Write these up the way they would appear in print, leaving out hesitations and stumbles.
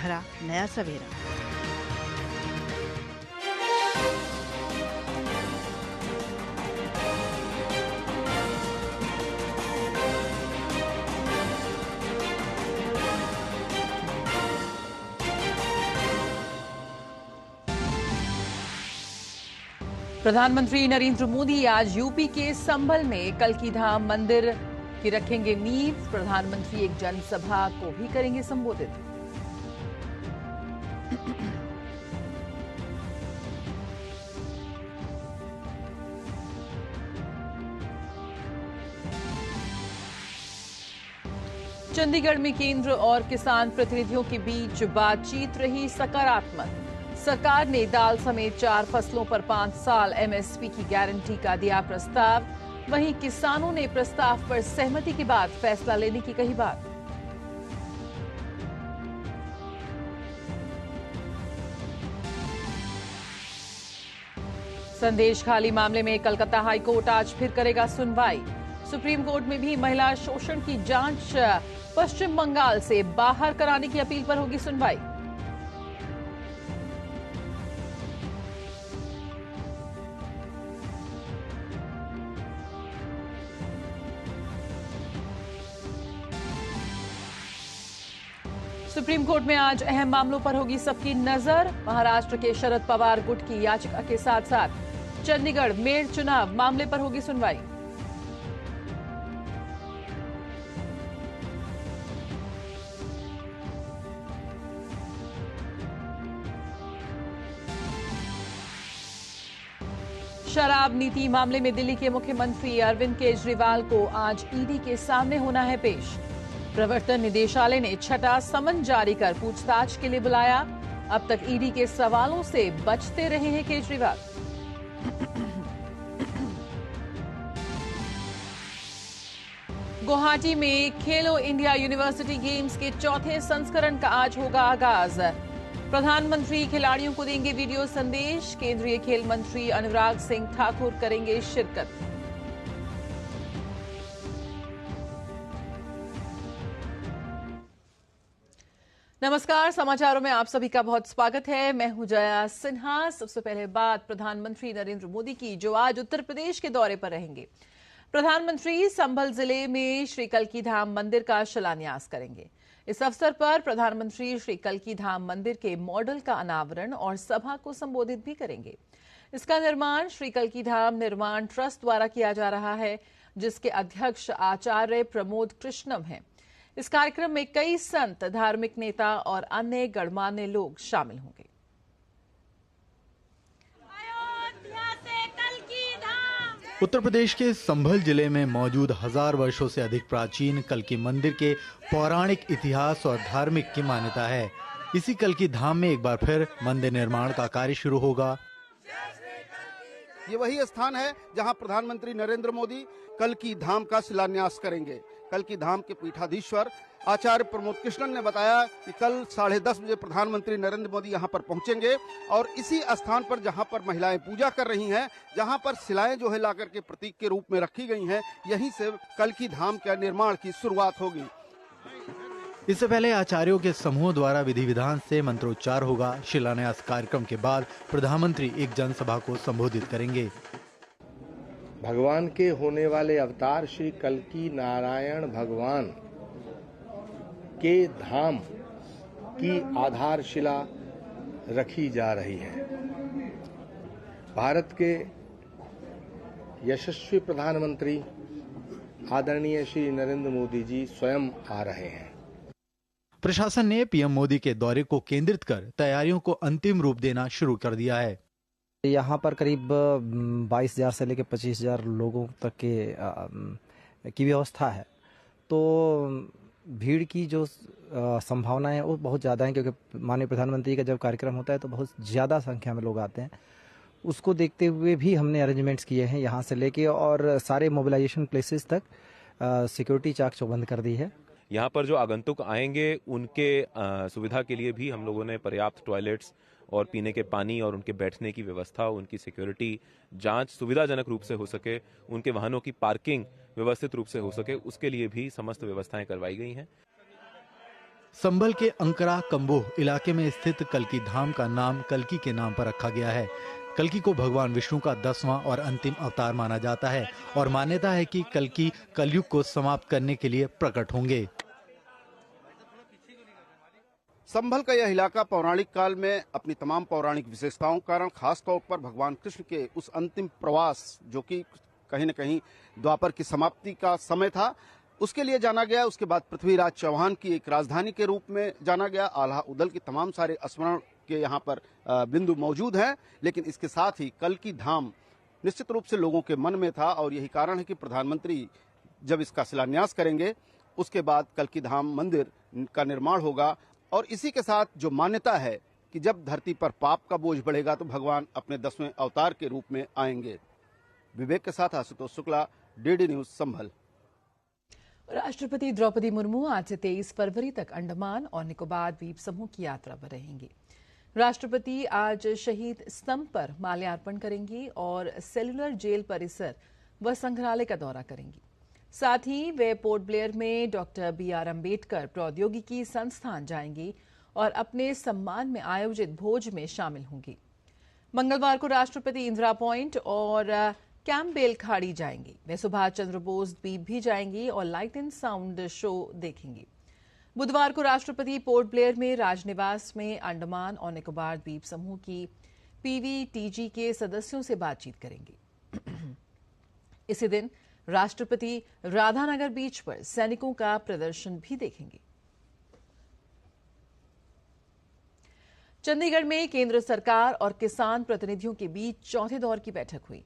भरा नया सवेरा। प्रधानमंत्री नरेंद्र मोदी आज यूपी के संभल में कल्की धाम मंदिर की रखेंगे नींव। प्रधानमंत्री एक जनसभा को भी करेंगे संबोधित। चंडीगढ़ में केंद्र और किसान प्रतिनिधियों के बीच बातचीत रही सकारात्मक। सरकार ने दाल समेत 4 फसलों पर 5 साल एमएसपी की गारंटी का दिया प्रस्ताव। वहीं किसानों ने प्रस्ताव पर सहमति के बाद फैसला लेने की कही बात। संदेश खाली मामले में कलकत्ता हाईकोर्ट आज फिर करेगा सुनवाई। सुप्रीम कोर्ट में भी महिला शोषण की जांच पश्चिम बंगाल से बाहर कराने की अपील पर होगी सुनवाई। सुप्रीम कोर्ट में आज अहम मामलों पर होगी सबकी नजर। महाराष्ट्र के शरद पवार गुट की याचिका के साथ साथ चंडीगढ़ मेयर चुनाव मामले पर होगी सुनवाई। शराब नीति मामले में दिल्ली के मुख्यमंत्री अरविंद केजरीवाल को आज ईडी के सामने होना है पेश। प्रवर्तन निदेशालय ने छठा समन जारी कर पूछताछ के लिए बुलाया। अब तक ईडी के सवालों से बचते रहे हैं केजरीवाल। गुवाहाटी में खेलो इंडिया यूनिवर्सिटी गेम्स के चौथे संस्करण का आज होगा आगाज। प्रधानमंत्री खिलाड़ियों को देंगे वीडियो संदेश। केंद्रीय खेल मंत्री अनुराग सिंह ठाकुर करेंगे शिरकत। नमस्कार, समाचारों में आप सभी का बहुत स्वागत है। मैं हूं जया सिन्हा। सबसे पहले बात प्रधानमंत्री नरेंद्र मोदी की, जो आज उत्तर प्रदेश के दौरे पर रहेंगे। प्रधानमंत्री संभल जिले में श्री कल्की धाम मंदिर का शिलान्यास करेंगे। इस अवसर पर प्रधानमंत्री श्री कल्की धाम मंदिर के मॉडल का अनावरण और सभा को संबोधित भी करेंगे। इसका निर्माण श्री कल्की धाम निर्माण ट्रस्ट द्वारा किया जा रहा है, जिसके अध्यक्ष आचार्य प्रमोद कृष्णम हैं। इस कार्यक्रम में कई संत, धार्मिक नेता और अन्य गणमान्य लोग शामिल होंगे। उत्तर प्रदेश के संभल जिले में मौजूद 1000 वर्षों से अधिक प्राचीन कल्की मंदिर के पौराणिक इतिहास और धार्मिक की मान्यता है। इसी कल्की धाम में एक बार फिर मंदिर निर्माण का कार्य शुरू होगा। ये वही स्थान है जहां प्रधानमंत्री नरेंद्र मोदी कल्की धाम का शिलान्यास करेंगे। कल्की धाम के पीठाधीश्वर आचार्य प्रमोद कृष्णन ने बताया कि कल 10:30 बजे प्रधानमंत्री नरेंद्र मोदी यहां पर पहुंचेंगे और इसी स्थान पर जहां पर महिलाएं पूजा कर रही हैं, जहां पर शिलाएं जो है लाकर के प्रतीक के रूप में रखी गई हैं, यहीं से कल्की धाम के निर्माण की शुरुआत होगी। इससे पहले आचार्यों के समूह द्वारा विधि विधान से मंत्रोच्चार होगा। शिलान्यास कार्यक्रम के बाद प्रधानमंत्री एक जनसभा को संबोधित करेंगे। भगवान के होने वाले अवतार श्री कल्की नारायण भगवान के धाम की आधारशिला रखी जा रही है। भारत के यशस्वी प्रधानमंत्री आदरणीय श्री नरेंद्र मोदी जी स्वयं आ रहे हैं। प्रशासन ने पीएम मोदी के दौरे को केंद्रित कर तैयारियों को अंतिम रूप देना शुरू कर दिया है। यहाँ पर करीब 22,000 से लेकर 25,000 लोगों तक की व्यवस्था है। तो भीड़ की जो संभावना है वो बहुत ज़्यादा है, क्योंकि माननीय प्रधानमंत्री का जब कार्यक्रम होता है तो बहुत ज़्यादा संख्या में लोग आते हैं। उसको देखते हुए भी हमने अरेंजमेंट्स किए हैं यहाँ से लेके और सारे मोबिलाइजेशन प्लेसेस तक सिक्योरिटी चाक चौबंद कर दी है। यहाँ पर जो आगंतुक आएंगे उनके सुविधा के लिए भी हम लोगों ने पर्याप्त टॉयलेट्स और पीने के पानी और उनके बैठने की व्यवस्था, उनकी सिक्योरिटी जांच सुविधाजनक रूप से हो सके, उनके वाहनों की पार्किंग व्यवस्थित रूप से हो सके, उसके लिए भी समस्त व्यवस्थाएं करवाई गई हैं। संभल के अंकरा कंबोह इलाके में स्थित कल्की धाम का नाम कल्की के नाम पर रखा गया है। कल्की को भगवान विष्णु का 10वां और अंतिम अवतार माना जाता है और मान्यता है कि कल्की कलयुग को समाप्त करने के लिए प्रकट होंगे। संभल का यह इलाका पौराणिक काल में अपनी तमाम पौराणिक विशेषताओं के कारण खासतौर पर भगवान कृष्ण के उस अंतिम प्रवास, जो कि कहीं न कहीं द्वापर की समाप्ति का समय था, उसके लिए जाना गया। उसके बाद पृथ्वीराज चौहान की एक राजधानी के रूप में जाना गया। आल्हा उदल के तमाम सारे स्मरण के यहाँ पर बिंदु मौजूद हैं, लेकिन इसके साथ ही कल्की धाम निश्चित रूप से लोगों के मन में था और यही कारण है कि प्रधानमंत्री जब इसका शिलान्यास करेंगे उसके बाद कल्की धाम मंदिर का निर्माण होगा। और इसी के साथ जो मान्यता है कि जब धरती पर पाप का बोझ बढ़ेगा तो भगवान अपने 10वें अवतार के रूप में आएंगे। विवेक के साथ आशुतोष शुक्ला, डीडी न्यूज, संभल। राष्ट्रपति द्रौपदी मुर्मू आज से 23 फरवरी तक अंडमान और निकोबार द्वीप समूह की यात्रा पर रहेंगी। राष्ट्रपति आज शहीद स्तंभ पर माल्यार्पण करेंगी और सेलुलर जेल परिसर व संग्रहालय का दौरा करेंगी। साथ ही वे पोर्ट ब्लेयर में डॉक्टर BR अम्बेडकर प्रौद्योगिकी संस्थान जाएंगी और अपने सम्मान में आयोजित भोज में शामिल होंगी। मंगलवार को राष्ट्रपति इंदिरा पॉइंट और कैंपबेल खाड़ी जाएंगी। वे सुभाष चंद्र बोस द्वीप भी जाएंगी और लाइट एंड साउंड शो देखेंगी। बुधवार को राष्ट्रपति पोर्ट ब्लेयर में राजनिवास में अंडमान और निकोबार द्वीप समूह की PVTG के सदस्यों से बातचीत करेंगी। इसी दिन राष्ट्रपति राधानगर बीच पर सैनिकों का प्रदर्शन भी देखेंगे। चंडीगढ़ में केंद्र सरकार और किसान प्रतिनिधियों के बीच चौथे दौर की बैठक हुई।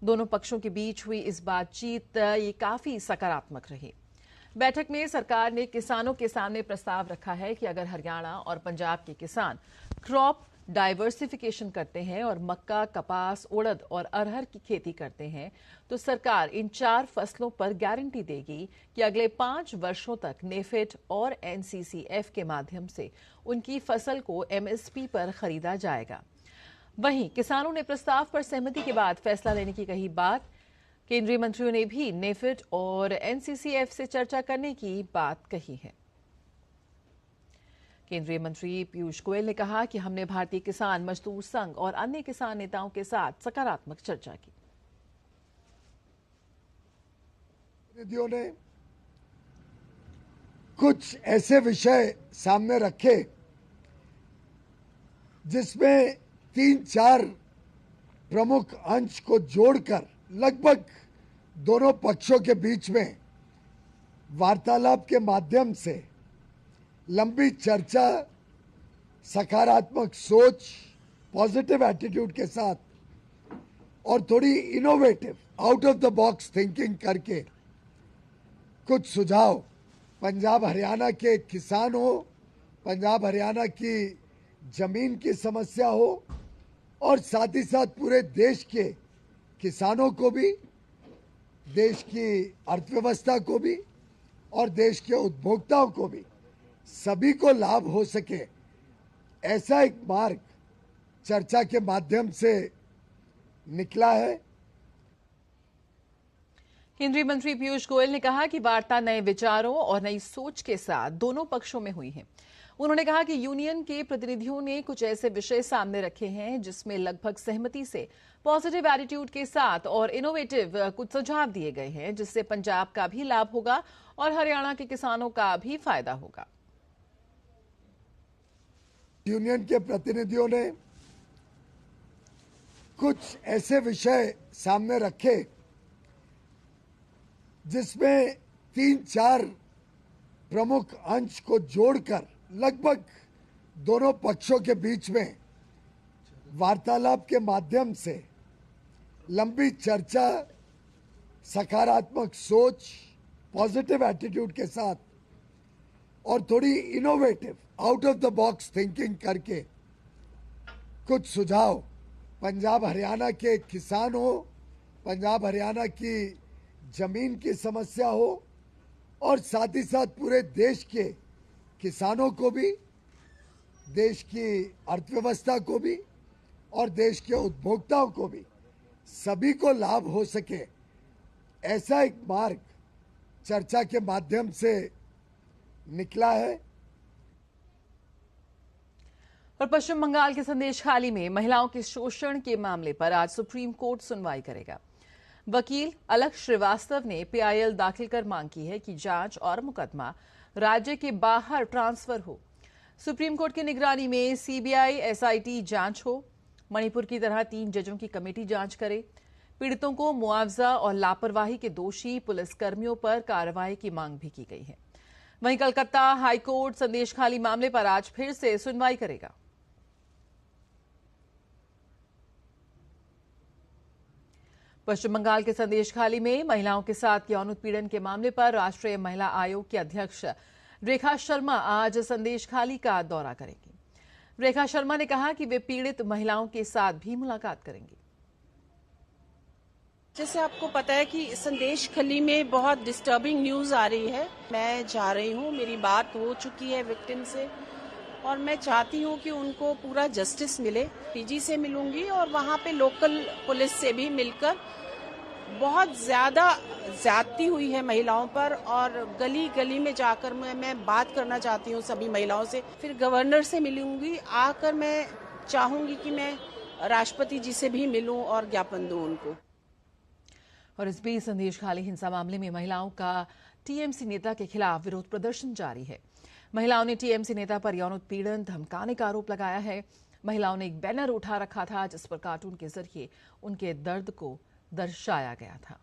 दोनों पक्षों के बीच हुई इस बातचीत ये काफी सकारात्मक रही। बैठक में सरकार ने किसानों के सामने प्रस्ताव रखा है कि अगर हरियाणा और पंजाब के किसान क्रॉप डाइवर्सिफिकेशन करते हैं और मक्का, कपास, उड़द और अरहर की खेती करते हैं तो सरकार इन 4 फसलों पर गारंटी देगी कि अगले 5 वर्षों तक नेफेड और NCCF के माध्यम से उनकी फसल को MSP पर खरीदा जाएगा। वहीं किसानों ने प्रस्ताव पर सहमति के बाद फैसला लेने की कही बात। केंद्रीय मंत्रियों ने भी नेफेड और NCCF से चर्चा करने की बात कही है। केंद्रीय मंत्री पीयूष गोयल ने कहा कि हमने भारतीय किसान मजदूर संघ और अन्य किसान नेताओं के साथ सकारात्मक चर्चा की। प्रतिनिधियों ने कुछ ऐसे विषय सामने रखे जिसमें 3-4 प्रमुख अंश को जोड़कर लगभग दोनों पक्षों के बीच में वार्तालाप के माध्यम से लंबी चर्चा, सकारात्मक सोच, पॉजिटिव एटीट्यूड के साथ और थोड़ी innovative, out of the box thinking करके कुछ सुझाव पंजाब हरियाणा के किसान हो, पंजाब हरियाणा की जमीन की समस्या हो और साथ ही साथ पूरे देश के किसानों को भी, देश की अर्थव्यवस्था को भी और देश के उपभोक्ताओं को भी, सभी को लाभ हो सके, ऐसा एक मार्ग चर्चा के माध्यम से निकला है। केंद्रीय मंत्री पीयूष गोयल ने कहा कि वार्ता नए विचारों और नई सोच के साथ दोनों पक्षों में हुई है। उन्होंने कहा कि यूनियन के प्रतिनिधियों ने कुछ ऐसे विषय सामने रखे हैं जिसमें लगभग सहमति से पॉजिटिव एटीट्यूड के साथ और इनोवेटिव कुछ सुझाव दिए गए हैं, जिससे पंजाब का भी लाभ होगा और हरियाणा के किसानों का भी फायदा होगा। यूनियन के प्रतिनिधियों ने कुछ ऐसे विषय सामने रखे जिसमें 3-4 प्रमुख अंश को जोड़कर लगभग दोनों पक्षों के बीच में वार्तालाप के माध्यम से लंबी चर्चा, सकारात्मक सोच, पॉजिटिव एटीट्यूड के साथ और थोड़ी innovative, out of the box thinking करके कुछ सुझाव पंजाब हरियाणा के किसान हो, पंजाब हरियाणा की जमीन की समस्या हो और साथ ही साथ पूरे देश के किसानों को भी, देश की अर्थव्यवस्था को भी और देश के उपभोक्ताओं को भी, सभी को लाभ हो सके, ऐसा एक मार्ग चर्चा के माध्यम से निकला है। और पश्चिम बंगाल के संदेशखाली में महिलाओं के शोषण के मामले पर आज सुप्रीम कोर्ट सुनवाई करेगा। वकील अलख श्रीवास्तव ने पीआईएल दाखिल कर मांग की है कि जांच और मुकदमा राज्य के बाहर ट्रांसफर हो। सुप्रीम कोर्ट की निगरानी में सीबीआई एसआईटी जांच हो। मणिपुर की तरह 3 जजों की कमेटी जांच करे। पीड़ितों को मुआवजा और लापरवाही के दोषी पुलिसकर्मियों पर कार्रवाई की मांग भी की गई है। वहीं कलकत्ता हाईकोर्ट संदेशखाली मामले पर आज फिर से सुनवाई करेगा। पश्चिम बंगाल के संदेशखाली में महिलाओं के साथ यौन उत्पीड़न के मामले पर राष्ट्रीय महिला आयोग की अध्यक्ष रेखा शर्मा आज संदेशखाली का दौरा करेंगी। रेखा शर्मा ने कहा कि वे पीड़ित महिलाओं के साथ भी मुलाकात करेंगी। जैसे आपको पता है कि संदेशखाली में बहुत डिस्टर्बिंग न्यूज आ रही है। मैं जा रही हूँ, मेरी बात हो चुकी है विक्टिम से और मैं चाहती हूँ कि उनको पूरा जस्टिस मिले। पीजी से मिलूंगी और वहाँ पे लोकल पुलिस से भी मिलकर बहुत ज्यादा ज्यादती हुई है महिलाओं पर और गली गली में जाकर मैं बात करना चाहती हूँ सभी महिलाओं से। फिर गवर्नर से मिलूंगी, आकर मैं चाहूंगी कि मैं राष्ट्रपति जी से भी मिलूं और ज्ञापन दूं उनको। और इस बीच संदेशखाली हिंसा मामले में महिलाओं का टीएमसी नेता के खिलाफ विरोध प्रदर्शन जारी है। महिलाओं ने टीएमसी नेता पर यौन उत्पीड़न धमकाने का आरोप लगाया है। महिलाओं ने एक बैनर उठा रखा था जिस पर कार्टून के जरिए उनके दर्द को दर्शाया गया था।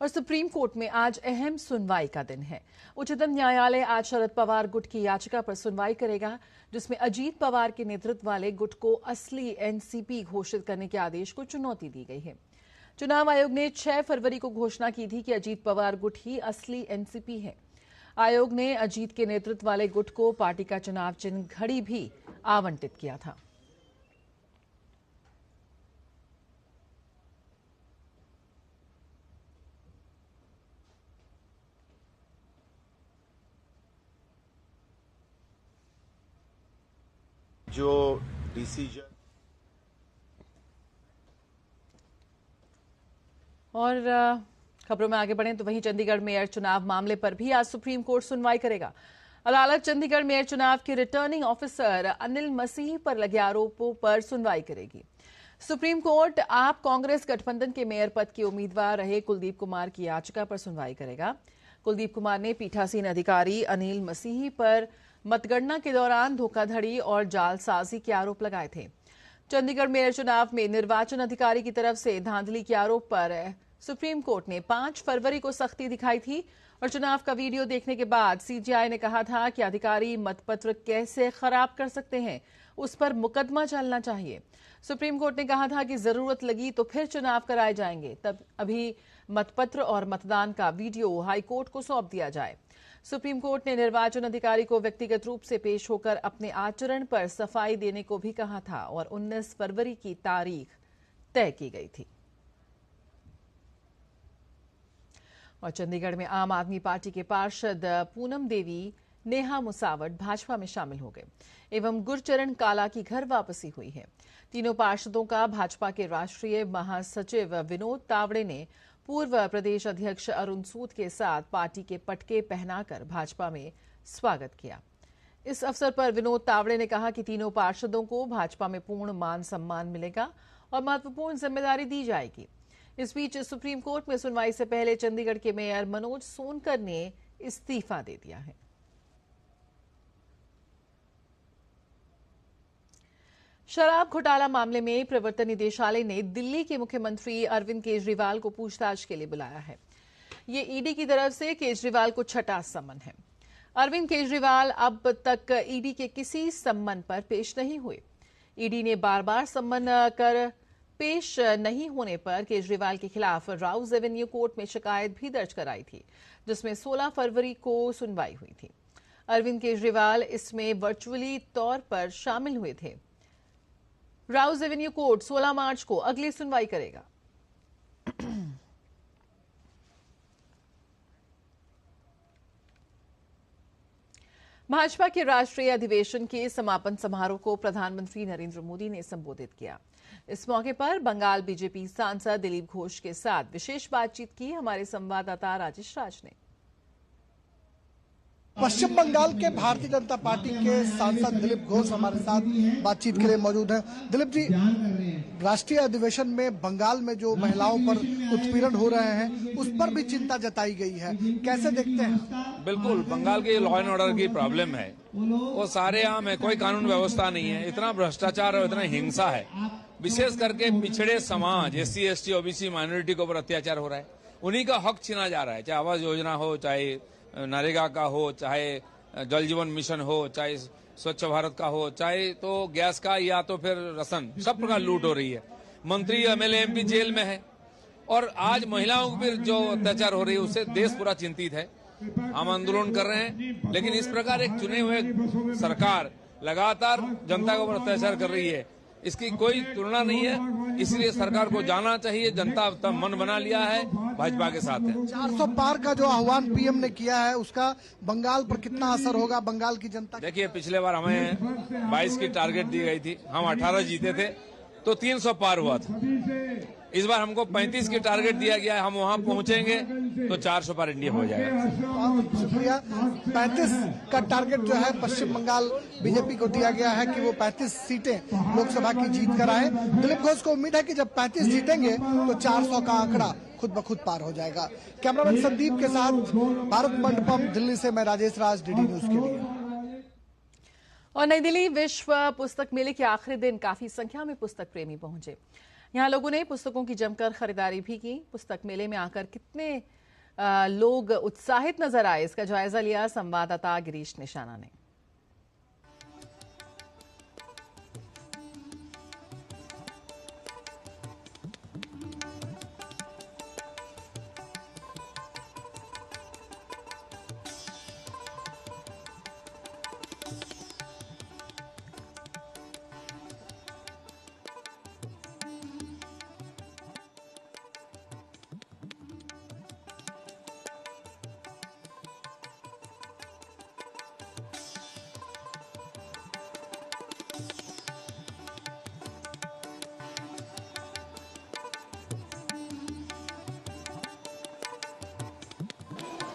और सुप्रीम कोर्ट में आज अहम सुनवाई का दिन है। उच्चतम न्यायालय आज शरद पवार गुट की याचिका पर सुनवाई करेगा, जिसमें अजीत पवार के नेतृत्व वाले गुट को असली एनसीपी घोषित करने के आदेश को चुनौती दी गई है। चुनाव आयोग ने 6 फरवरी को घोषणा की थी कि अजीत पवार गुट ही असली एनसीपी है। आयोग ने अजीत के नेतृत्व वाले गुट को पार्टी का चुनाव चिन्ह घड़ी भी आवंटित किया था। जो डिसीजन और खबरों में आगे बढ़ें तो वहीं चंडीगढ़ मेयर चुनाव मामले पर भी आज सुप्रीम कोर्ट सुनवाई करेगा। अदालत चंडीगढ़ मेयर चुनाव के रिटर्निंग ऑफिसर अनिल मसीह पर लगे आरोपों पर सुनवाई करेगी। सुप्रीम कोर्ट आप कांग्रेस गठबंधन के मेयर पद के उम्मीदवार रहे कुलदीप कुमार की याचिका पर सुनवाई करेगा। कुलदीप कुमार ने पीठासीन अधिकारी अनिल मसीह पर मतगणना के दौरान धोखाधड़ी और जालसाजी के आरोप लगाए थे। चंडीगढ़ मेयर चुनाव में निर्वाचन अधिकारी की तरफ से धांधली के आरोप पर सुप्रीम कोर्ट ने 5 फरवरी को सख्ती दिखाई थी और चुनाव का वीडियो देखने के बाद सीजीआई ने कहा था कि अधिकारी मतपत्र कैसे खराब कर सकते हैं, उस पर मुकदमा चलना चाहिए। सुप्रीम कोर्ट ने कहा था कि जरूरत लगी तो फिर चुनाव कराए जाएंगे, तब अभी मतपत्र और मतदान का वीडियो हाईकोर्ट को सौंप दिया जाए। सुप्रीम कोर्ट ने निर्वाचन अधिकारी को व्यक्तिगत रूप से पेश होकर अपने आचरण पर सफाई देने को भी कहा था और 19 फरवरी की तारीख तय की गई थी। और चंडीगढ़ में आम आदमी पार्टी के पार्षद पूनम देवी नेहा मुसावट भाजपा में शामिल हो गए एवं गुरचरण काला की घर वापसी हुई है। तीनों पार्षदों का भाजपा के राष्ट्रीय महासचिव विनोद तावड़े ने पूर्व प्रदेश अध्यक्ष अरुण सूद के साथ पार्टी के पटके पहनाकर भाजपा में स्वागत किया। इस अवसर पर विनोद तावड़े ने कहा कि तीनों पार्षदों को भाजपा में पूर्ण मान सम्मान मिलेगा और महत्वपूर्ण जिम्मेदारी दी जाएगी। इस बीच सुप्रीम कोर्ट में सुनवाई से पहले चंडीगढ़ के मेयर मनोज सोनकर ने इस्तीफा दे दिया है। शराब घोटाला मामले में प्रवर्तन निदेशालय ने दिल्ली के मुख्यमंत्री अरविंद केजरीवाल को पूछताछ के लिए बुलाया है। ये ईडी की तरफ से केजरीवाल को छठा सम्मन है। अरविंद केजरीवाल अब तक ईडी के किसी सम्मन पर पेश नहीं हुए। ईडी ने बार बार सम्मन कर पेश नहीं होने पर केजरीवाल के खिलाफ राउज एवेन्यू कोर्ट में शिकायत भी दर्ज कराई थी, जिसमें 16 फरवरी को सुनवाई हुई थी। अरविंद केजरीवाल इसमें वर्चुअली तौर पर शामिल हुए थे। राउज एवेन्यू कोर्ट 16 मार्च को अगली सुनवाई करेगा। भाजपा के राष्ट्रीय अधिवेशन के समापन समारोह को प्रधानमंत्री नरेंद्र मोदी ने संबोधित किया। इस मौके पर बंगाल बीजेपी सांसद दिलीप घोष के साथ विशेष बातचीत की हमारे संवाददाता राजेश राज ने। पश्चिम बंगाल के भारतीय जनता पार्टी के सांसद दिलीप घोष हमारे साथ बातचीत के लिए मौजूद हैं। दिलीप जी, राष्ट्रीय अधिवेशन में बंगाल में जो महिलाओं पर उत्पीड़न हो रहे हैं उस पर भी चिंता जताई गई है, कैसे देखते हैं? बिल्कुल, बंगाल के लॉ एंड ऑर्डर की प्रॉब्लम है, वो सारे आम है, कोई कानून व्यवस्था नहीं है, इतना भ्रष्टाचार और इतना हिंसा है, विशेष करके पिछड़े समाज SC ST OBC माइनॉरिटी के ऊपर अत्याचार हो रहा है, उन्हीं का हक छीना जा रहा है, चाहे आवास योजना हो, चाहे नरेगा का हो, चाहे जल जीवन मिशन हो, चाहे स्वच्छ भारत का हो, चाहे तो गैस का या तो फिर राशन, सब प्रकार लूट हो रही है। मंत्री MLA MP जेल में है और आज महिलाओं पर जो अत्याचार हो रही है उससे देश पूरा चिंतित है। हम आंदोलन कर रहे हैं, लेकिन इस प्रकार एक चुने हुए सरकार लगातार जनता के ऊपर अत्याचार कर रही है, इसकी कोई तुलना नहीं है। इसलिए सरकार को जाना चाहिए, जनता तब मन बना लिया है, भाजपा के साथ है। 400 पार का जो आह्वान PM ने किया है उसका बंगाल पर कितना असर होगा बंगाल की जनता? देखिए, पिछले बार हमें 22 की टारगेट दी गई थी, हम 18 जीते थे तो 300 पार हुआ था। इस बार हमको 35 की टारगेट दिया गया है, हम वहां पहुंचेंगे तो 400 पार इंडिया हो जाएगा। बहुत शुक्रिया। 35 का टारगेट जो है पश्चिम बंगाल बीजेपी को दिया गया है कि वो 35 सीटें लोकसभा की जीत कर आए। दिलीप घोष को उम्मीद है कि जब 35 जीतेंगे तो 400 का आंकड़ा खुद ब खुद पार हो जाएगा। कैमरामैन संदीप के साथ भारत मंडपम, दिल्ली से मैं राजेश राज, DD न्यूज के लिए। और नई दिल्ली विश्व पुस्तक मेले के आखिरी दिन काफी संख्या में पुस्तक प्रेमी पहुंचे। यहाँ लोगों ने पुस्तकों की जमकर खरीदारी भी की। पुस्तक मेले में आकर कितने लोग उत्साहित नजर आए, इसका जायजा लिया संवाददाता गिरीश निशाना ने।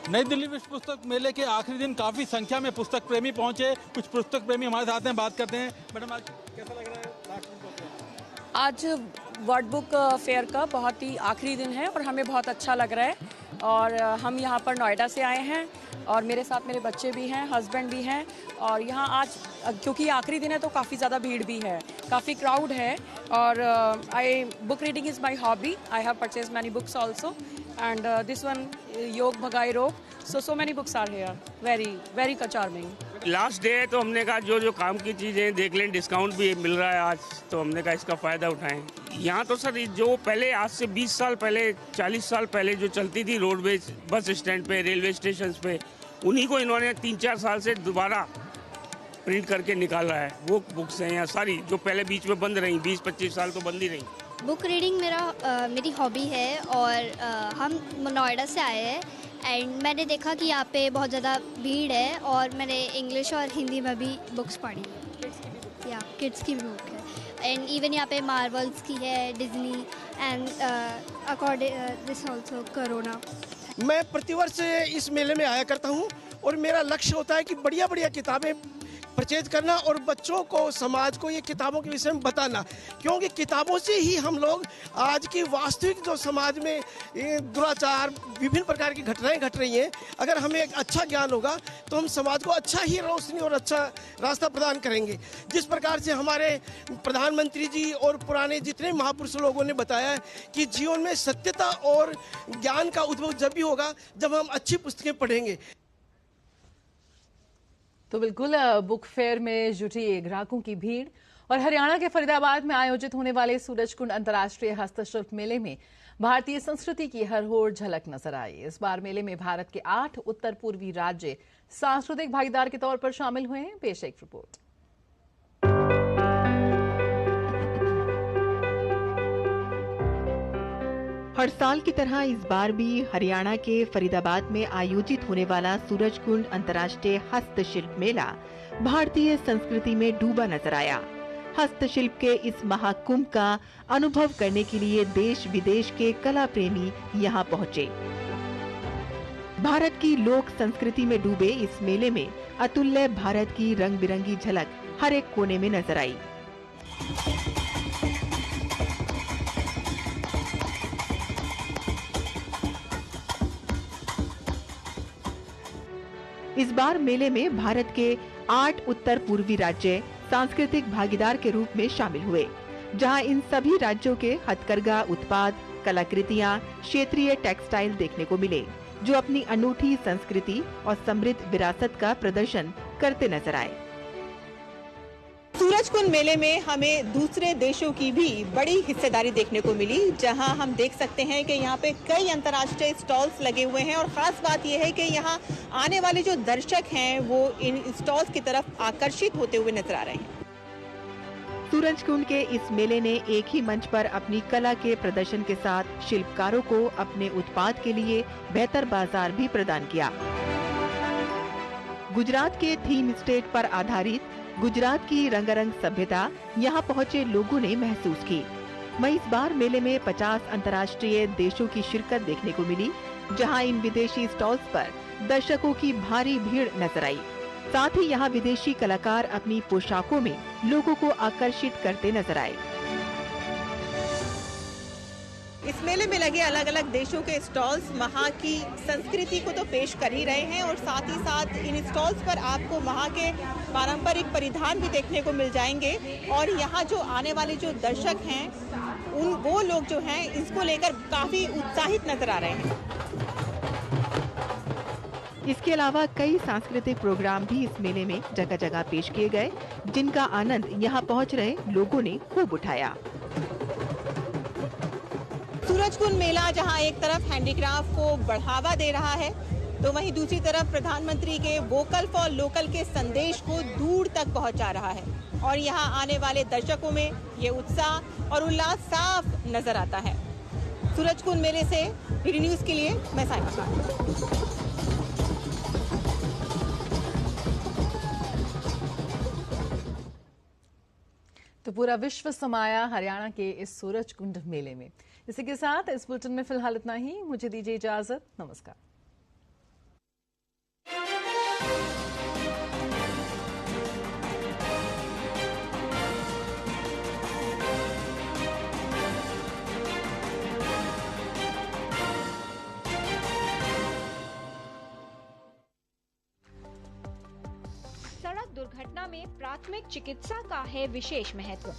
नई दिल्ली विश्व पुस्तक मेले के आखिरी दिन काफी संख्या में पुस्तक प्रेमी पहुंचे। कुछ पुस्तक प्रेमी हमारे साथ हैं, बात करते हैं। मैडम, आज कैसा लग रहा है? आज वर्ड बुक फेयर का बहुत ही आखिरी दिन है और हमें बहुत अच्छा लग रहा है। और हम यहाँ पर नोएडा से आए हैं और मेरे साथ मेरे बच्चे भी हैं, हस्बैंड भी हैं। और यहाँ आज क्योंकि आखिरी दिन है तो काफ़ी ज़्यादा भीड़ भी है, काफ़ी क्राउड है। और book reading is my hobby. I have purchase many books also and this one योग भगाई रोग, so many books are here, very charming। Last day है तो हमने कहा जो काम की चीजें देख लें, डिस्काउंट भी मिल रहा है आज, तो हमने कहा इसका फायदा उठाएं। यहाँ तो सर जो पहले आज से 20 साल पहले, 40 साल पहले जो चलती थी रोडवेज बस स्टैंड पे, रेलवे स्टेशन पे, उन्हीं को इन्होंने 3-4 साल से दोबारा प्रिंट करके निकाला है। वो बुक्स हैं यहाँ सारी जो पहले बीच में बंद रही, 20-25 साल तो बंद ही रही। बुक रीडिंग मेरी हॉबी है और हम नोएडा से आए हैं एंड मैंने देखा कि यहाँ पे बहुत ज़्यादा भीड़ है और मैंने इंग्लिश और हिंदी में भी बुक्स पढ़ी, या किड्स की भी बुक है एंड इवन यहाँ पे मार्वल्स की है, Disney and according this also corona. मैं प्रतिवर्ष इस मेले में आया करता हूँ और मेरा लक्ष्य होता है कि बढ़िया बढ़िया किताबें परचेज करना और बच्चों को, समाज को ये किताबों के विषय में बताना, क्योंकि किताबों से ही हम लोग आज की वास्तविक जो समाज में दुराचार, विभिन्न प्रकार की घटनाएं घट रही हैं, अगर हमें एक अच्छा ज्ञान होगा तो हम समाज को अच्छा ही रोशनी और अच्छा रास्ता प्रदान करेंगे। जिस प्रकार से हमारे प्रधानमंत्री जी और पुराने जितने महापुरुष लोगों ने बताया कि जीवन में सत्यता और ज्ञान का उद्भव जब भी होगा जब हम अच्छी पुस्तकें पढ़ेंगे। तो बिल्कुल बुक फेयर में जुटी ग्राहकों की भीड़। और हरियाणा के फरीदाबाद में आयोजित होने वाले सूरजकुंड अंतर्राष्ट्रीय हस्तशिल्प मेले में भारतीय संस्कृति की हर ओर झलक नजर आई। इस बार मेले में भारत के 8 उत्तर पूर्वी राज्य सांस्कृतिक भागीदार के तौर पर शामिल हुए हैं। पेश एक रिपोर्ट। हर साल की तरह इस बार भी हरियाणा के फरीदाबाद में आयोजित होने वाला सूरजकुंड अंतर्राष्ट्रीय हस्तशिल्प मेला भारतीय संस्कृति में डूबा नजर आया। हस्तशिल्प के इस महाकुंभ का अनुभव करने के लिए देश विदेश के कला प्रेमी यहाँ पहुँचे। भारत की लोक संस्कृति में डूबे इस मेले में अतुल्य भारत की रंग बिरंगी झलक हर एक कोने में नजर आई। इस बार मेले में भारत के 8 उत्तर पूर्वी राज्य सांस्कृतिक भागीदार के रूप में शामिल हुए, जहां इन सभी राज्यों के हथकरघा उत्पाद, कलाकृतियां, क्षेत्रीय टेक्सटाइल देखने को मिले, जो अपनी अनूठी संस्कृति और समृद्ध विरासत का प्रदर्शन करते नजर आए। सूरजकुंड मेले में हमें दूसरे देशों की भी बड़ी हिस्सेदारी देखने को मिली, जहां हम देख सकते हैं कि यहाँ पे कई अंतर्राष्ट्रीय स्टॉल्स लगे हुए हैं और खास बात यह है कि यहाँ आने वाले जो दर्शक हैं वो इन स्टॉल्स की तरफ आकर्षित होते हुए नजर आ रहे हैं। सूरजकुंड के इस मेले ने एक ही मंच पर अपनी कला के प्रदर्शन के साथ शिल्पकारों को अपने उत्पाद के लिए बेहतर बाजार भी प्रदान किया। गुजरात के थीम स्टेट पर आधारित गुजरात की रंगारंग सभ्यता यहाँ पहुँचे लोगों ने महसूस की। वहीं इस बार मेले में 50 अंतर्राष्ट्रीय देशों की शिरकत देखने को मिली, जहाँ इन विदेशी स्टॉल्स पर दर्शकों की भारी भीड़ नजर आई। साथ ही यहाँ विदेशी कलाकार अपनी पोशाकों में लोगों को आकर्षित करते नजर आए। इस मेले में लगे अलग अलग देशों के स्टॉल्स वहाँ की संस्कृति को तो पेश कर ही रहे हैं और साथ ही साथ इन स्टॉल्स पर आपको वहाँ के पारंपरिक परिधान भी देखने को मिल जाएंगे और यहाँ जो आने वाले जो दर्शक हैं वो लोग जो हैं इसको लेकर काफी उत्साहित नजर आ रहे हैं। इसके अलावा कई सांस्कृतिक प्रोग्राम भी इस मेले में जगह जगह पेश किए गए, जिनका आनंद यहाँ पहुँच रहे लोगों ने खूब उठाया। सूरजकुंड मेला जहां एक तरफ हैंडीक्राफ्ट को बढ़ावा दे रहा है, तो वहीं दूसरी तरफ प्रधानमंत्री के वोकल फॉर लोकल के संदेश को दूर तक पहुंचा रहा है और यहां आने वाले दर्शकों में ये उत्साह और उल्लास साफ नजर आता है। सूरजकुंड मेले से डीडी न्यूज के लिए मैं साइमा खान। तो पूरा विश्व समाया हरियाणा के इस सूरजकुंड मेले में। इसी के साथ इस बुलेटिन में फिलहाल इतना ही। मुझे दीजिए इजाजत। नमस्कार। सड़क दुर्घटना में प्राथमिक चिकित्सा का है विशेष महत्व।